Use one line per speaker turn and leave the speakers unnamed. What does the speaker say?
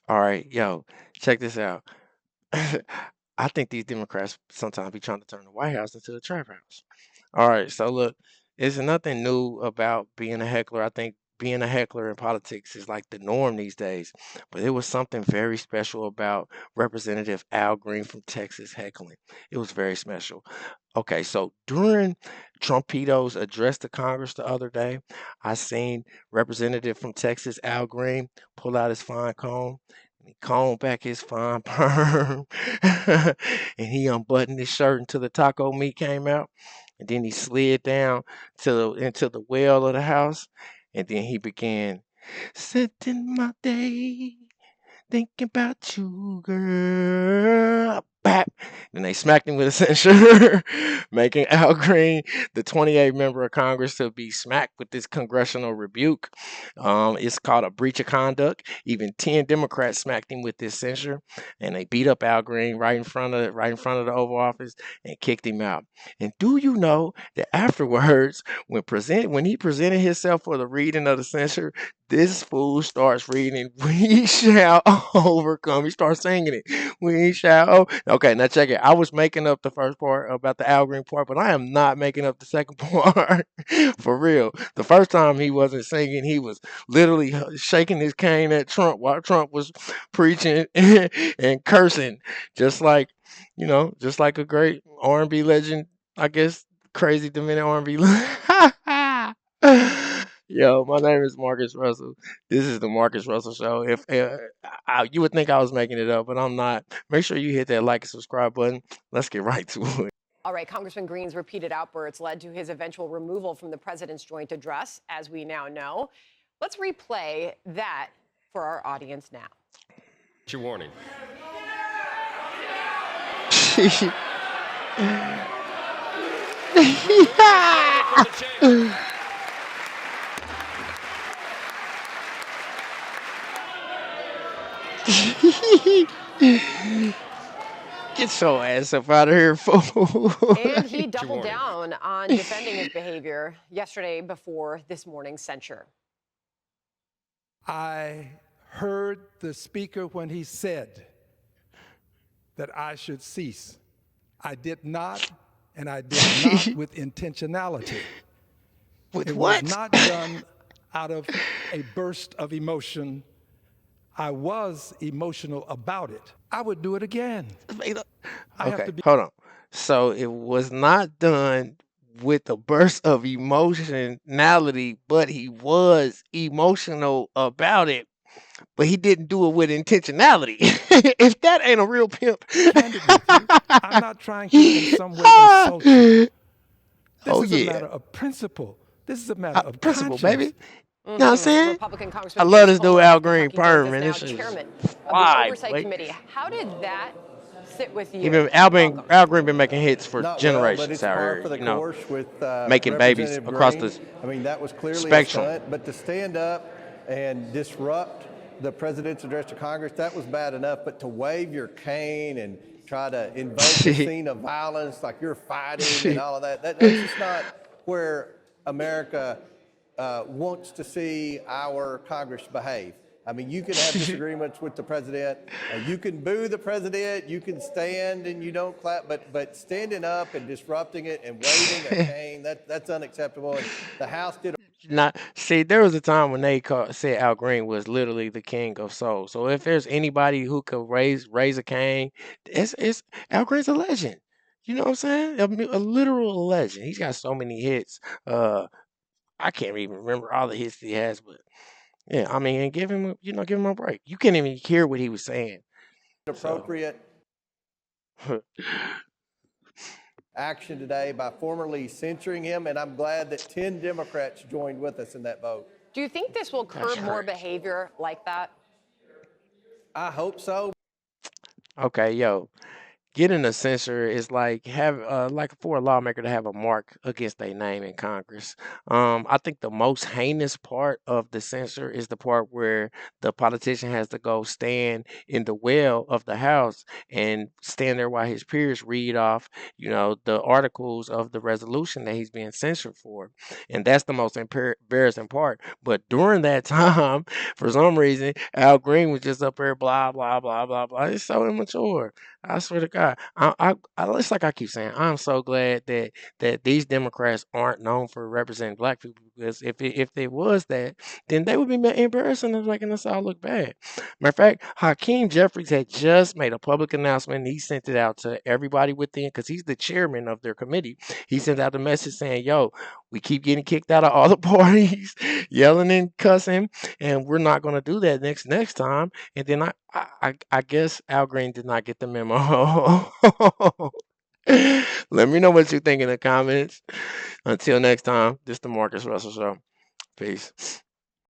All right, yo, check this out. I think these Democrats sometimes be trying to turn the White House into a trap house. All right, so look, there's nothing new about being a heckler. I think being a heckler in politics is like the norm these days. But there was something very special about Representative Al Green from Texas heckling. It was very special. Okay, so during Trumpito's address to Congress the other day, I seen Representative from Texas Al Green pull out his fine comb. And he combed back his fine perm, and he unbuttoned his shirt until the taco meat came out, and then he slid down into the well of the house, and then he began, "Setting my day, thinking about you, girl." Bap. Then they smacked him with a censure, making Al Green, the 28th member of Congress, to be smacked with this congressional rebuke. It's called a breach of conduct. Even 10 Democrats smacked him with this censure, and they beat up Al Green right in front of the Oval Office and kicked him out. And do you know that afterwards, when he presented himself for the reading of the censure, this fool starts reading, "We shall overcome." He starts singing it. "We shall." Okay, now check it. I was making up the first part about the Al Green part, but I am not making up the second part. For real. The first time he wasn't singing, he was literally shaking his cane at Trump while Trump was preaching and cursing, just like, just like a great R&B legend, I guess. Crazy demented R&B. Yo, my name is Marcus Russell. This is the Marcus Russell Show. If you would think I was making it up, but I'm not. Make sure you hit that like and subscribe button. Let's get right to it.
All right, Congressman Greene's repeated outbursts led to his eventual removal from the president's joint address, as we now know. Let's replay that for our audience now.
Your warning.
Get your ass up out of here, fool.
And he doubled down on defending his behavior yesterday before this morning's censure.
I heard the speaker when he said that I should cease. I did not, and I did not with intentionality.
With
It
what?
was not done out of a burst of emotion. I was emotional about it. I would do it again. I have
Okay,
to be.
hold on. So it was not done with a burst of emotionality, but he was emotional about it. But he didn't do it with intentionality. If that ain't a real pimp.
Candid with you. I'm not trying to in some way insult you. This
Oh
is a
yeah,
matter of principle. This is a matter of
principle,
conscience.
baby. Know what I'm saying?
Republican
I
Congressman
love
James
this dude
Comer
Al
of
Green
Kentucky joins
perm,
us
man.
now,
This shit is
chairman of the
fly,
Oversight
boy.
Committee. How did that sit with you?
Even
Welcome.
Al Green been making hits for
Not well, but
generations
it's
out
par
here,
for the course with
making babies
Representative
across
Greene.
the
I mean, that was clearly a
spectrum.
stunt, but to stand up and disrupt the president's address to Congress, that was bad enough. But to wave your cane and try to invoke a scene of violence like you're fighting and all of that, that's just not where America wants to see our Congress behave. I mean, you can have disagreements with the president. You can boo the president. You can stand and you don't clap. But standing up and disrupting it and waving a cane, that's unacceptable. And the House did.
Not see, there was a time when said Al Green was literally the king of soul. So if there's anybody who could raise a cane, it's Al Green's a legend. You know what I'm saying? A literal legend. He's got so many hits. I can't even remember all the hits he has, but yeah, I mean, and give him a break. You can't even hear what he was saying. So
Appropriate action today by formally censuring him, and I'm glad that 10 Democrats joined with us in that vote.
Do you think this will
That's
curb more
right.
behavior like that?
I hope so.
Okay, yo, getting a censure is like for a lawmaker to have a mark against their name in Congress. I think the most heinous part of the censure is the part where the politician has to go stand in the well of the House and stand there while his peers read off, the articles of the resolution that he's being censored for. And that's the most embarrassing part. But during that time, for some reason, Al Green was just up there, blah, blah, blah, blah, blah. It's so immature. I swear to God. It's like I keep saying, I'm so glad that these Democrats aren't known for representing black people, because if they was that, then they would be embarrassing us, making us all look bad. Matter of fact, Hakeem Jeffries had just made a public announcement. And he sent it out to everybody within, because he's the chairman of their committee. He sent out a message saying, "Yo, we keep getting kicked out of all the parties, yelling and cussing, and we're not going to do that next time." And then I guess Al Green did not get the memo. Let me know what you think in the comments. Until next time, this is the Marcus Russell Show. Peace.